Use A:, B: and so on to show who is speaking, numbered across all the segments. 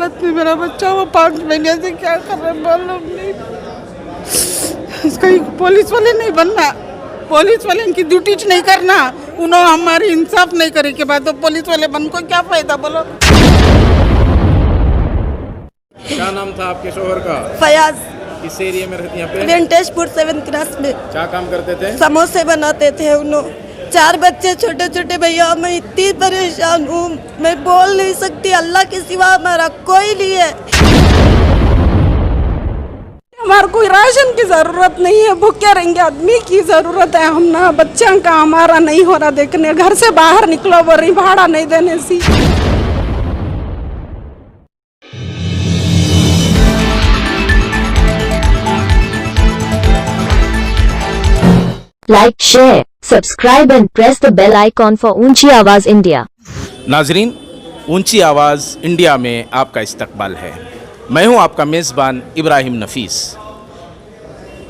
A: हालत में मेरा बच्चा वो 5 महीने से क्या कर रहा है मालूम नहीं। इसका पुलिस वाले नहीं बनना, पुलिस वाले इनकी ड्यूटी नहीं करना, उन्होंने हमारी इंसाफ नहीं करे के बाद तो पुलिस वाले बन को क्या फायदा बोलो।
B: क्या नाम था आपके शोहर का?
C: फयाज।
B: किस एरिया में रहती हैं पे?
C: वेंटेजपुर 7 क्लास में।
B: क्या काम करते थे?
C: समोसे बनाते थे उन्होंने। 4 बच्चे छोटे छोटे। भैया मैं इतनी परेशान हूँ, मैं बोल नहीं सकती। अल्लाह के सिवा हमारा कोई नहीं है।
A: हमारे कोई राशन की जरूरत नहीं है, भूखे रहेंगे आदमी की जरूरत है। हम ना बच्चों का हमारा नहीं हो रहा देखने, घर से बाहर निकलो बोल रही भाड़ा नहीं देने से।
D: Like, share, subscribe and press the bell icon for ऊंची आवाज़ इंडिया।
B: नाजरीन, ऊंची आवाज़ इंडिया में आपका इस्तकबाल है। मैं हूं आपका मेज़बान इब्राहिम नफीस।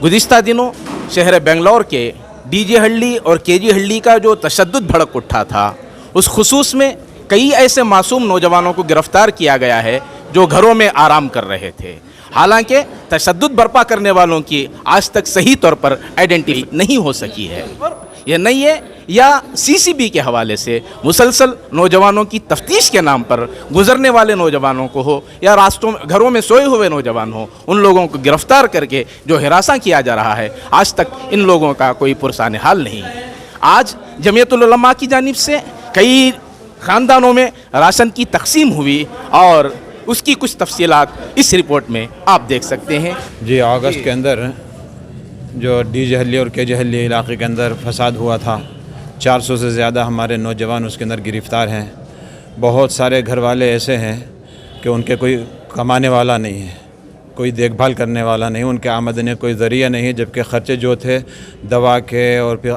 B: गुज़िश्ता दिनों शहर बेंगलोर के डीजे हल्ली और केजी हल्ली का जो तशद्दुद भड़क उठा था, उस खुसूस में कई ऐसे मासूम नौजवानों को गिरफ़्तार किया गया है जो घरों में आराम कर रहे थे। हालांकि तशद्दुद बर्पा करने वालों की आज तक सही तौर पर आइडेंटिटी नहीं हो सकी है। यह नहीं है या सीसीबी के हवाले से मुसलसल नौजवानों की तफ्तीश के नाम पर गुजरने वाले नौजवानों को हो या रास्तों में घरों में सोए हुए नौजवान हो, उन लोगों को गिरफ़्तार करके जो हिरासा किया जा रहा है, आज तक इन लोगों का कोई पुरसान हाल नहीं है। आज जमीयतुल उलमा की जानिब से कई ख़ानदानों में राशन की तकसीम हुई और उसकी कुछ तफसीलात इस रिपोर्ट में आप देख सकते हैं।
E: जी, अगस्त के अंदर जो डीजे हल्ली और केजे हल्ली इलाके के अंदर फसाद हुआ था, 400 से ज़्यादा हमारे नौजवान उसके अंदर गिरफ़्तार हैं। बहुत सारे घर वाले ऐसे हैं कि उनके कोई कमाने वाला नहीं है, कोई देखभाल करने वाला नहीं, उनके आमदनी कोई ज़रिया नहीं है, जबकि ख़र्चे जो थे दवा के और फिर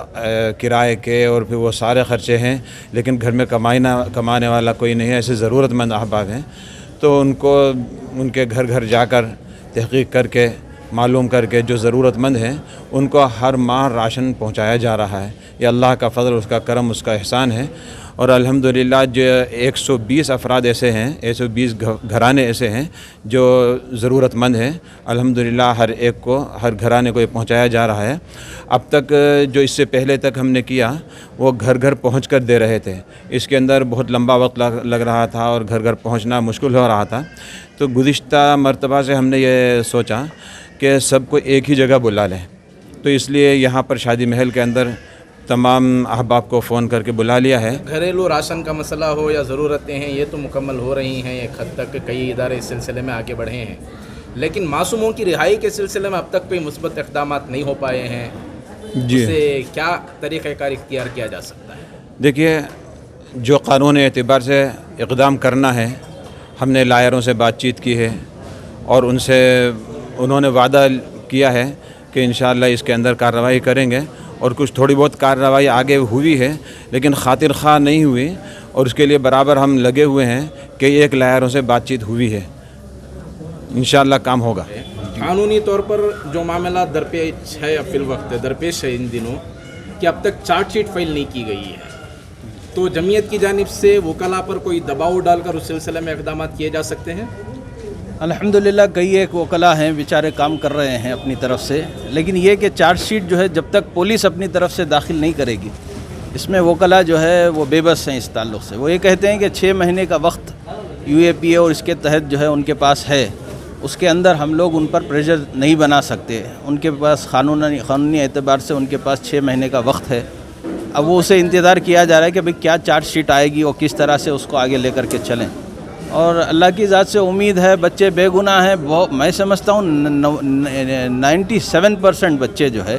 E: किराए के और फिर वो सारे ख़र्चे हैं, लेकिन घर में कमाने वाला कोई नहीं है। ऐसे ज़रूरतमंद अहबाब हैं, तो उनको उनके घर घर जाकर तहक़ीक़ करके मालूम करके जो ज़रूरतमंद हैं उनको हर माह राशन पहुंचाया जा रहा है। ये अल्लाह का फ़ज़ल, उसका करम, उसका एहसान है। और अल्हम्दुलिल्लाह जो 120 अफराद ऐसे हैं, 120 घराने ऐसे हैं जो ज़रूरतमंद हैं। अल्हम्दुलिल्लाह हर एक को, हर घराने को ये पहुँचाया जा रहा है। अब तक जो इससे पहले तक हमने किया वो घर घर पहुँच कर दे रहे थे। इसके अंदर बहुत लंबा वक्त लग रहा था और घर घर पहुँचना मुश्किल हो रहा था। तो गुज़िश्ता मरतबा से हमने ये सोचा कि सबको एक ही जगह बुला लें, तो इसलिए यहाँ पर शादी महल के अंदर तमाम अहबाब को फ़ोन करके बुला लिया है।
B: घरेलू राशन का मसला हो या ज़रूरतें हैं, ये तो मुकम्मल हो रही हैं। एक हद तक कई इदारे इस सिलसिले में आगे बढ़े हैं, लेकिन मासूमों की रिहाई के सिलसिले में अब तक कोई मुस्बत इक़दामात नहीं हो पाए हैं।
E: जी,
B: उससे क्या तरीक़ाकार इख्तियार किया जा सकता है?
E: देखिए, जो क़ानूनी एतबार से इक़दाम करना है, हमने लायरों से बातचीत की है और उन्होंने वादा किया है कि इंशाअल्लाह इसके अंदर कार्रवाई करेंगे। और कुछ थोड़ी बहुत कार्रवाई आगे हुई है, लेकिन खातिर ख़्वाह नहीं हुई, और उसके लिए बराबर हम लगे हुए हैं कि एक लायरों से बातचीत हुई है। इंशाअल्लाह काम होगा।
B: कानूनी तौर पर जो मामला दरपेश है, दरपेश है इन दिनों, कि अब तक चार्जशीट फाइल नहीं की गई है, तो जमीयत की जानिब से वकला पर कोई दबाव डालकर उस सिलसिले में इक़दाम किए जा सकते हैं?
F: अल्हम्दुलिल्लाह कई एक वकला हैं, बेचारे काम कर रहे हैं अपनी तरफ से, लेकिन ये कि चार्जशीट जो है जब तक पुलिस अपनी तरफ से दाखिल नहीं करेगी, इसमें वकला जो है वो बेबस हैं इस ताल्लुक़ से। वो ये कहते हैं कि 6 महीने का वक्त UAPA और इसके तहत जो है उनके पास है, उसके अंदर हम लोग उन पर प्रेशर नहीं बना सकते। उनके पास क़ानूनी एतबार से उनके पास 6 महीने का वक्त है। अब वो उसे इंतज़ार किया जा रहा है कि भाई क्या चार्जशीट आएगी और किस तरह से उसको आगे लेकर के चलें। और अल्लाह की ज़ात से उम्मीद है, बच्चे बेगुनाह हैं। मैं समझता हूँ 97% बच्चे जो है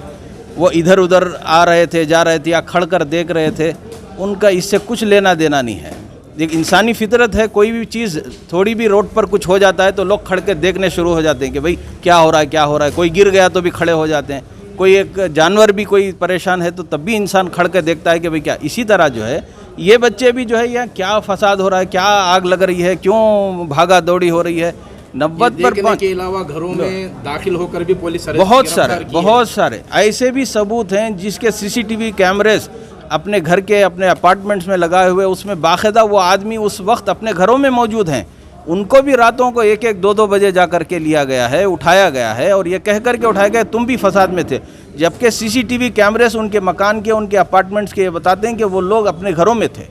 F: वो इधर उधर आ रहे थे, जा रहे थे या खड़ कर देख रहे थे, उनका इससे कुछ लेना देना नहीं है। एक इंसानी फितरत है, कोई भी चीज़ थोड़ी भी रोड पर कुछ हो जाता है तो लोग खड़ के देखने शुरू हो जाते हैं कि भाई क्या हो रहा है, क्या हो रहा है। कोई गिर गया तो भी खड़े हो जाते हैं, कोई एक जानवर भी कोई परेशान है तो तब भी इंसान खड़ के देखता है कि भाई क्या। इसी तरह जो है ये बच्चे भी जो है यहाँ क्या फसाद हो रहा है, क्या आग लग रही है, क्यों भागा दौड़ी हो रही है। 90%
B: के अलावा घरों में दाखिल होकर भी पुलिस
F: बहुत सारे ऐसे भी सबूत हैं जिसके CCTV कैमरेज अपने घर के, अपने अपार्टमेंट्स में लगाए हुए, उसमें बाकायदा वो आदमी उस वक्त अपने घरों में मौजूद हैं, ان کو بھی راتوں کو 1-2 بجے جا کر کے لیا گیا ہے, اٹھایا گیا ہے, اور یہ کہہ کر کے اٹھایا گیا تم بھی فساد میں تھے, جبکہ CCTV کیمرے سے ان کے مکان کے, ان کے اپارٹمنٹس کے یہ بتاتے ہیں کہ وہ لوگ اپنے گھروں میں تھے.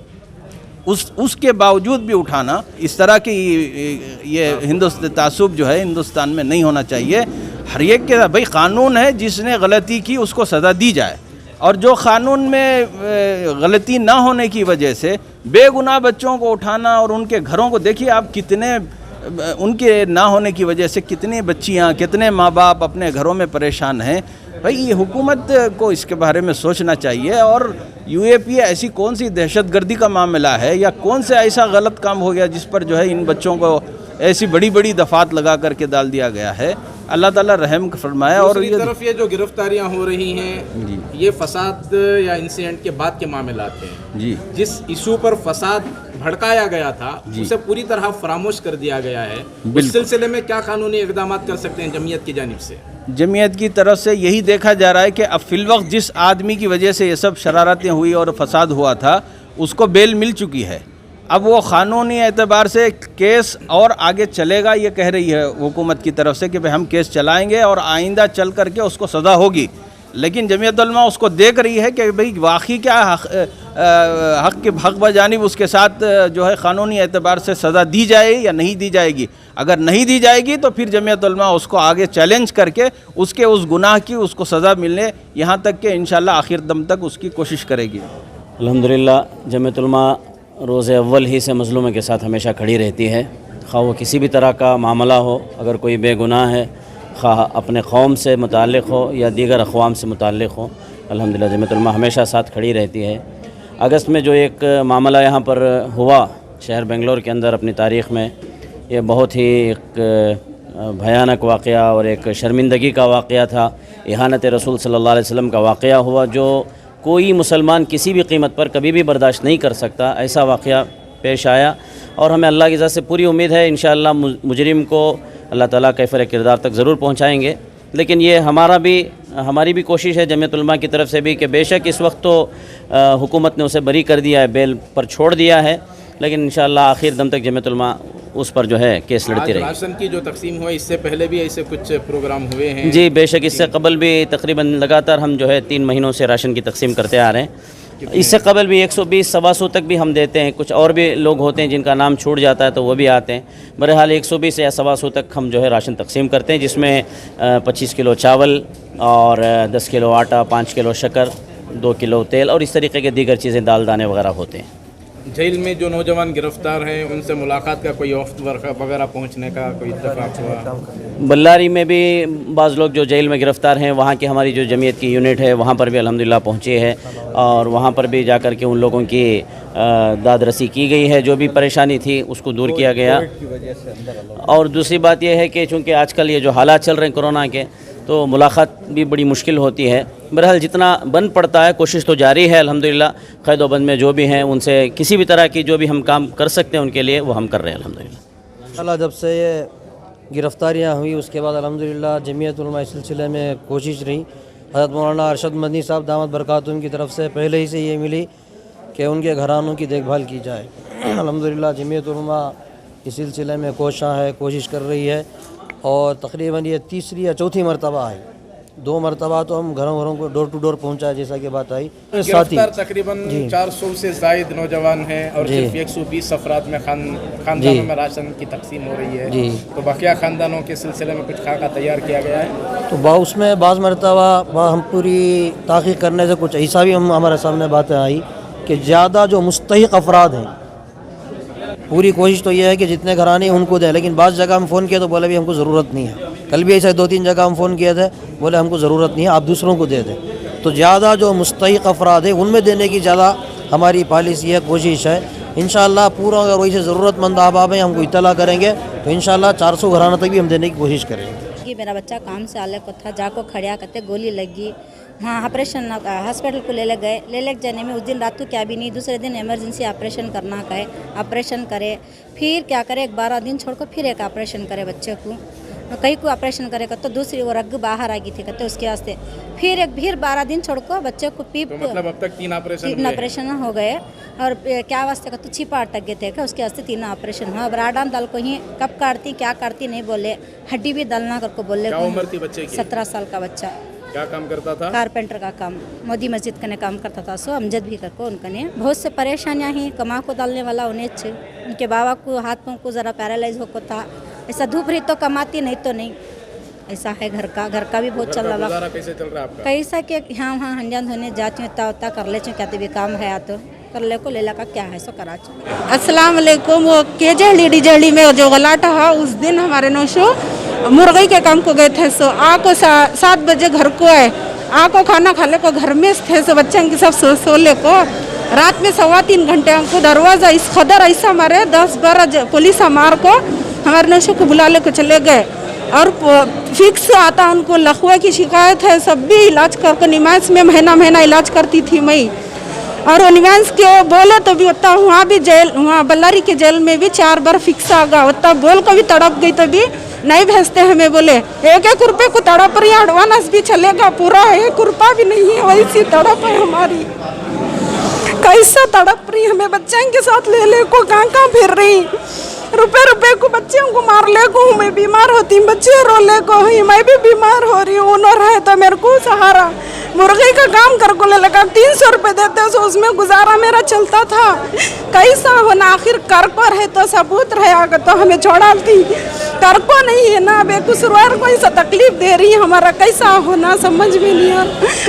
F: اس کے باوجود بھی اٹھانا, اس طرح کی یہ تعصب جو ہے ہندوستان میں نہیں ہونا چاہیے. ہر ایک کے بھائی قانون ہے, جس نے غلطی کی اس کو سزا دی جائے, اور جو قانون میں غلطی نہ ہونے کی وجہ سے بے گناہ بچوں کو اٹھانا اور ان کے گھروں کو, دیکھیے آپ کتنے ان کے نہ ہونے کی وجہ سے کتنی بچیاں, کتنے ماں باپ اپنے گھروں میں پریشان ہیں. بھائی یہ حکومت کو اس کے بارے میں سوچنا چاہیے. اور UAP ایسی کون سی دہشت گردی کا معاملہ ہے, یا کون سے ایسا غلط کام ہو گیا جس پر جو ہے ان بچوں کو ایسی بڑی بڑی دفعات لگا کر کے ڈال دیا گیا ہے. اللہ تعالیٰ رحم فرمائے. اور
B: دوسری طرف یہ جو گرفتاریاں ہو رہی ہیں یہ فساد یا انسیڈنٹ کے بعد کے معاملات ہیں.
F: جی,
B: جس ایشو پر فساد بھڑکایا گیا تھا اسے پوری طرح فراموش کر دیا گیا ہے. اس سلسلے میں کیا قانونی اقدامات کر سکتے ہیں جمعیت کی جانب سے؟
F: جمعیت کی طرف سے یہی دیکھا جا رہا ہے کہ اب فی الوقت جس آدمی کی وجہ سے یہ سب شرارتیں ہوئی اور فساد ہوا تھا اس کو بیل مل چکی ہے. اب وہ قانونی اعتبار سے کیس اور آگے چلے گا, یہ کہہ رہی ہے حکومت کی طرف سے کہ ہم کیس چلائیں گے اور آئندہ چل کر کے اس کو سزا ہوگی. لیکن جمعیت علماء اس کو دیکھ رہی ہے کہ بھئی واقعی کیا حق بجانب اس کے ساتھ جو ہے قانونی اعتبار سے سزا دی جائے یا نہیں دی جائے گی. اگر نہیں دی جائے گی تو پھر جمعیت علماء اس کو آگے چیلنج کر کے اس کے اس گناہ کی اس کو سزا ملنے یہاں تک کہ انشاءاللہ آخر دم تک اس کی کوشش کرے گی.
G: الحمدللہ جمعیت علماء روز اول ہی سے مظلوموں کے ساتھ ہمیشہ کھڑی رہتی ہے, خواہ وہ کسی بھی طرح کا معاملہ ہو. اگر کوئی بے گناہ ہے, خواہ اپنے قوم سے متعلق ہو یا دیگر اقوام سے متعلق ہو, الحمدللہ جمعیت علماء ہمیشہ ساتھ کھڑی رہتی ہے. اگست میں جو ایک معاملہ یہاں پر ہوا شہر بنگلور کے اندر اپنی تاریخ میں, یہ بہت ہی ایک بھیانک واقعہ اور ایک شرمندگی کا واقعہ تھا. اہانت رسول صلی اللہ علیہ وسلم کا واقعہ ہوا جو کوئی مسلمان کسی بھی قیمت پر کبھی بھی برداشت نہیں کر سکتا. ایسا واقعہ پیش آیا اور ہمیں اللہ کی ذات سے پوری امید ہے انشاءاللہ مجرم کو اللہ تعالیٰ کیفر کردار تک ضرور پہنچائیں گے. لیکن یہ ہماری بھی کوشش ہے جمعیت علماء کی طرف سے بھی کہ بے شک اس وقت تو حکومت نے اسے بری کر دیا ہے, بیل پر چھوڑ دیا ہے, لیکن انشاءاللہ آخر دم تک جمعیت علماء اس پر جو ہے کیس لڑتی رہی.
B: راشن کی جو تقسیم ہوئی اس سے پہلے بھی ایسے کچھ پروگرام ہوئے ہیں؟
G: جی بے شک, اس سے قبل بھی تقریباً لگاتار ہم جو ہے 3 مہینوں سے راشن کی تقسیم کرتے آ رہے ہیں. اس سے قبل بھی 120-125 تک بھی ہم دیتے ہیں. کچھ اور بھی لوگ ہوتے ہیں جن کا نام چھوٹ جاتا ہے تو وہ بھی آتے ہیں. بہرحال 120 یا 125 تک ہم جو ہے راشن تقسیم کرتے ہیں, جس میں 25 کلو چاول اور 10 کلو آٹا, 5 کلو شکر, 2 کلو تیل اور اس طریقے کے دیگر چیزیں دال دانے وغیرہ ہوتے ہیں.
B: جیل میں جو نوجوان گرفتار ہیں ان سے ملاقات کا کوئی وفد وغیرہ پہنچنے کا کوئی اتفاق ہوا؟
G: بلاری میں بھی بعض لوگ جو جیل میں گرفتار ہیں وہاں کی ہماری جو جمعیت کی یونٹ ہے وہاں پر بھی الحمدللہ پہنچی ہے, اور وہاں پر بھی جا کر کے ان لوگوں کی داد رسی کی گئی ہے. جو بھی پریشانی تھی اس کو دور کیا گیا. اور دوسری بات یہ ہے کہ چونکہ آج کل یہ جو حالات چل رہے ہیں کورونا کے, تو ملاقات بھی بڑی مشکل ہوتی ہے. بہرحال جتنا بن پڑتا ہے کوشش تو جاری ہے الحمدللہ. قید و بند میں جو بھی ہیں ان سے کسی بھی طرح کی جو بھی ہم کام کر سکتے ہیں ان کے لیے وہ ہم کر رہے ہیں الحمدللہ.
H: اللہ جب سے یہ گرفتاریاں ہوئی اس کے بعد الحمدللہ جمعیت علماء اس سلسلے میں کوشش رہی. حضرت مولانا ارشد مدنی صاحب دامت برکاتہم کی طرف سے پہلے ہی سے یہ ملی کہ ان کے گھرانوں کی دیکھ بھال کی جائے. الحمدللہ جمعیت علماء اس سلسلے میں کوشاں ہے, کوشش کر رہی ہے, اور تقریباً یہ 3 یا 4 مرتبہ ہے. 2 مرتبہ تو ہم گھروں کو ڈور ٹو ڈور پہنچا ہے جیسا کہ بات آئی.
B: گرفتار تقریباً 400 سے زائد نوجوان ہیں اور صرف 120 افراد میں خاندانوں میں راشن کی تقسیم ہو رہی ہے. تو بقیہ خاندانوں کے سلسلے میں کچھ خاکہ تیار کیا گیا ہے؟
H: تو اس میں بعض مرتبہ ہم پوری تحقیق کرنے سے کچھ ایسا بھی ہمارے سامنے باتیں آئی کہ زیادہ جو مستحق افراد ہیں, پوری کوشش تو یہ ہے کہ جتنے گھرانے ان کو دیں, لیکن بعض جگہ ہم فون کیے تو بولے بھی ہم کو ضرورت نہیں ہے. کل بھی ایسے 2-3 جگہ ہم فون کیے تھے, بولے ہم کو ضرورت نہیں ہے, آپ دوسروں کو دے دیں. تو زیادہ جو مستحق افراد ہیں ان میں دینے کی زیادہ ہماری پالیسی ہے, کوشش ہے. انشاءاللہ پورا اگر وہی سے ضرورت مند احباب ہیں ہم کو اطلاع کریں گے تو انشاءاللہ 400 گھرانوں تک بھی ہم دینے کی کوشش کریں گے.
I: میرا بچہ کام سے آنے کو تھا, جا کو کھڑیا کرتے گولی لگی, ہاں آپریشن ہاسپٹل کو لے گئے جانے میں اس دن رات کو کیا بھی نہیں, دوسرے دن ایمرجنسی آپریشن کرنا کہے, آپریشن کرے, پھر کیا کرے 12 دن چھوڑ کو پھر ایک آپریشن کرے بچے کو. कहीं को ऑपरेशन करेगा तो दूसरी वो रग बाहर आ गई थी कहते उसके वास्ते फिर 12 दिन छोड़ को बच्चे को पीप
B: तो मतलब अब तक 3 ऑपरेशन
I: 3 ऑपरेशन हो गए और क्या वास्ते का तो छिपा अटक गए थे क्या उसके वास्ते 3 ऑपरेशन हुआ। अब राडान दल को ही कब काटती क्या करती नहीं बोले, हड्डी भी दलना करको बोले।
B: क्या उम्र थी बच्चे की?
I: 17 साल का बच्चा।
B: क्या काम करता था?
I: कारपेंटर का काम, मोदी मस्जिद का काम करता था। सो अमजद भी करको उनका ने बहुत से परेशानियाँ ही कमा को डालने वाला उन्हें उनके बाबा को हाथ पाँव को ज़रा पैरालाइज होको था। ऐसा धूप रही तो कमाती नहीं तो नहीं, ऐसा है। घर का भी बहुत चल रहा।
B: गुजारा कैसे चल रहा है आपका?
I: कैसा कि हाँ हंजान धोने जाती हूँ इतना उतना कर ले क्या तो भी काम है तो कर ले को लेला का क्या है सो करा।
A: अस्सलाम वालेकुम। वो केजहली डिजहली में जो गलाटा है उस दिन हमारे नौशो मुर्गी के काम को गए थे। सो आ को 7 बजे घर को आए, आ को खाना खा ले को घर में थे। सो बच्चे की सब सो ले को रात में 3.25 घंटे हमको दरवाज़ा इस खदर ऐसा मारे 10-12 पुलिस हमार को हमारे नौशो को बुला ले को चले गए। और फिक्स आता उनको लखवे की शिकायत है, सब भी इलाज करके निमाज में महीना इलाज करती थी मैं। और वो निमाज के बोले तो भी होता वहाँ भी जेल, वहाँ बल्लारी के जेल में भी 4 बार फिक्स आ गया होता। बोल को भी तड़प गई तो भी नहीं भेजते हमें, बोले 1-1 रुपये को तड़प रही, एडवांस भी चलेगा, पूरा 1 रुपया भी नहीं है, वैसी तड़प है हमारी। कैसा तड़प रही हमें बच्चों के साथ ले को कहाँ फिर रही, रुपए को बच्चों को मार ले को, मैं बीमार होती बच्चे रो ले को ही, मैं भी बीमार हो रही हूँ। उन्होंने रहे तो मेरे को सहारा मुर्गी का काम कर को ले लगा 300 रुपये देते सो उसमें गुजारा मेरा चलता था। कैसा होना आखिर कर को रहे तो सबूत रहे आगे तो हमें छोड़ाती, कर को नहीं है ना बेकसूरवार को ऐसा तकलीफ दे रही है, हमारा कैसा होना समझ में नहीं आ।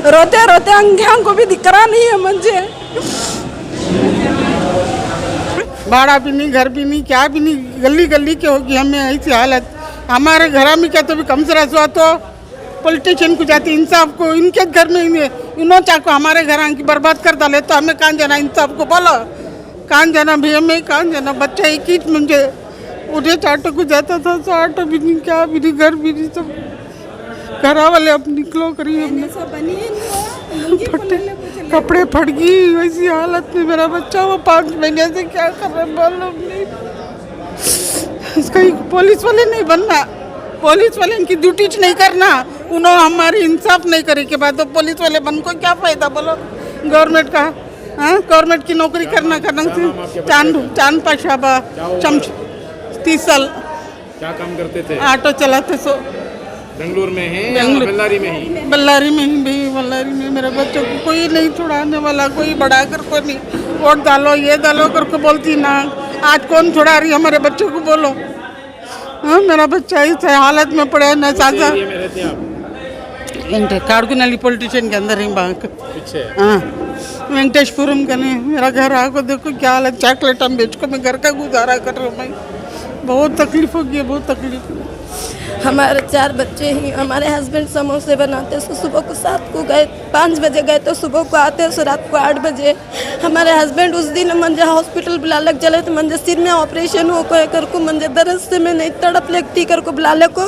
A: रोते रोते अंग्यां को भी दिख रहा नहीं है मुझे, भाड़ा भी नहीं, घर भी नहीं, क्या भी नहीं, गली के होगी हमें ऐसी हालत। हमारे घर में क्या तो भी कम से रसवा तो पॉलिटिशियन को जाती इंसाफ को, इनके घर में इन्हों चाको हमारे घर की बर्बाद कर डाले तो हमें कहाँ जाना इंसाफ को, बोलो कहाँ जाना भैया, मैं कहाँ जाना। बच्चा एक ही मुझे उठे चाटो को जाता था तो ऑटो भी नहीं, क्या भी नहीं, घर भी नहीं, सब घर वाले अब निकलो करिए कपड़े फट गई वैसी हालत में मेरा बच्चा। वो 5 महीने से क्या कर रहे बोलो नहीं, इसका पुलिस वाले नहीं बनना, पुलिस वाले इनकी ड्यूटी नहीं करना, उन्होंने हमारी इंसाफ नहीं करे के बाद तो पुलिस वाले बन को क्या फायदा बोलो। गवर्नमेंट का गवर्नमेंट की नौकरी करना चांद पाशाबा 30 साल।
B: क्या काम करते थे?
A: ऑटो चलाते। सो
B: बेंगलुरु में है या बल्लारी में ही?
A: बल्लारी में ही भाई, बल्लारी में। मेरे बच्चों को कोई नहीं छुड़ाने वाला, कोई बड़ा कर को नहीं, वोट डालो ये डालो करके बोलती ना, आज कौन छुड़ा रही हमारे बच्चों को बोलो। हाँ मेरा बच्चा इस हालत में पड़े न साजा। काड़कुनली पॉलिटिशियन के अंदर ही बैंक
B: पीछे।
A: हाँ वेंकटेशपुरम का नहीं, मेरा घर आको देखो क्या हालत, चॉकलेट हम बेच को मैं घर का गुजारा कर रहा हूँ मैं। बहुत तकलीफ होगी, बहुत तकलीफ।
C: हमारे 4 बच्चे ही, हमारे हस्बैंड समोसे बनाते सो सुबह को 7 को गए, 5 बजे गए तो सुबह को आते सो रात को 8 बजे। हमारे हस्बैंड उस दिन मंजे हॉस्पिटल बुला लग चले तो मंजे सिर में ऑपरेशन हो कर को मंजे दर्द से मैं नहीं तड़प लगती कर को बुला ले को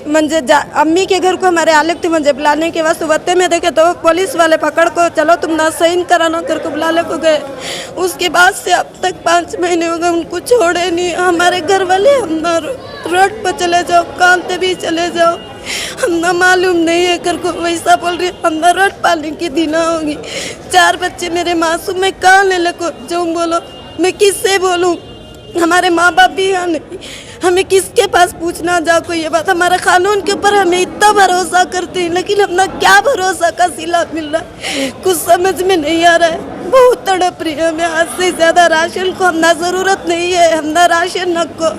C: मंजे अम्मी के घर को हमारे आलग थे मंजे बुलाने के बाद सुबह में देखे तो पुलिस वाले पकड़ को चलो तुम ना साइन कराना कर को बुला ले को गए। उसके बाद से अब तक 5 महीने हो गए उनको छोड़े नहीं। हमारे घर वाले हम रोड पर चले जाओ, काम पे भी चले जाओ, हम ना मालूम नहीं है कर को वैसा बोल रही, हम ना रोड पालने की दीना होगी। 4 बच्चे मेरे मासूम, मैं कहाँ ले को जाऊँ बोलो, मैं किससे बोलूँ, हमारे माँ बाप भी यहाँ नहीं, हमें किसके पास पूछना जा कोई ये बात। हमारे कानून के ऊपर हमें इतना भरोसा करते हैं लेकिन अपना क्या भरोसा का सिला मिल रहा है, कुछ समझ में नहीं आ रहा है। बहुत तड़प रही है हमें, आज से ज़्यादा राशन को हमना ज़रूरत नहीं है, हमना राशन न को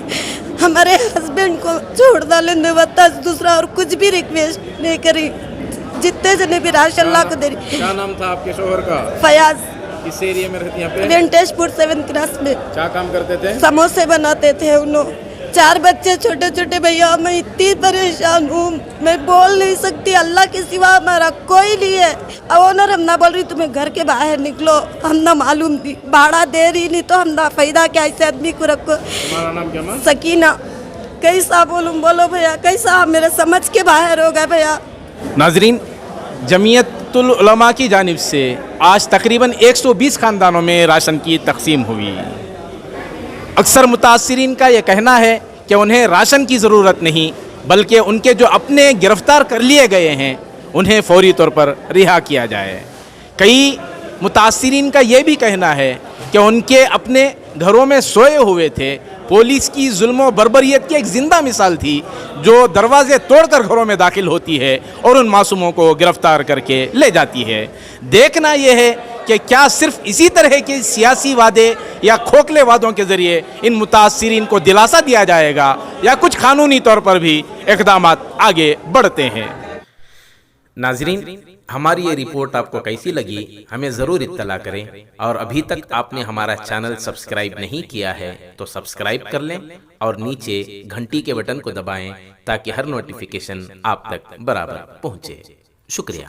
C: हमारे हस्बैंड को छोड़ डालेंगे बता, दूसरा और कुछ भी रिक्वेस्ट नहीं करी। जितने जने भी राशन ला को दे रही।
B: क्या नाम था आपके शोहर का?
C: फयाज।
B: किस एरिया में रहती हैं?
C: वेंकटेशपुर 7 क्लास में।
B: क्या काम करते थे?
C: समोसे बनाते थे उन्होंने। 4 बच्चे छोटे छोटे भैया, मैं इतनी परेशान हूँ, मैं बोल नहीं सकती, अल्लाह के सिवा हमारा कोई नहीं है। अब ओनर हम ना बोल रही तुम्हें घर के बाहर निकलो, हम ना मालूम थी भाड़ा दे रही नहीं तो हम ना फायदा क्या ऐसे आदमी को रखो।
B: तुम्हारा नाम क्या?
C: सकीना। कैसा बोलूँ बोलो भैया, कैसा मेरे समझ के बाहर हो गए भैया।
B: नाजरीन, जमीयतुल उलमा की जानिब से आज तकरीबन 120 ख़ानदानों में राशन की तकसीम हुई। अक्सर मुतासरीन का यह कहना है कि उन्हें राशन की ज़रूरत नहीं बल्कि उनके जो अपने गिरफ्तार कर लिए गए हैं उन्हें फौरी तौर पर रिहा किया जाए। कई मुतासिरीन का ये भी कहना है कि उनके अपने घरों में सोए हुए थे। पुलिस की जुल्म और बर्बरियत की एक ज़िंदा मिसाल थी जो दरवाजे तोड़कर घरों में दाखिल होती है और उन मासूमों को गिरफ्तार करके ले जाती है। देखना यह है कि क्या सिर्फ इसी तरह के सियासी वादे या खोखले वादों के ज़रिए इन मुतासिरीन को दिलासा दिया जाएगा या कुछ कानूनी तौर पर भी इक़दामात आगे बढ़ते हैं। नाज़रीन, हमारी ये रिपोर्ट आपको कैसी लगी हमें ज़रूर इत्तला करें, और अभी तक आपने हमारा चैनल सब्सक्राइब नहीं किया है तो सब्सक्राइब कर लें और नीचे घंटी के बटन को दबाएं ताकि हर नोटिफिकेशन आप तक बराबर पहुंचे। शुक्रिया।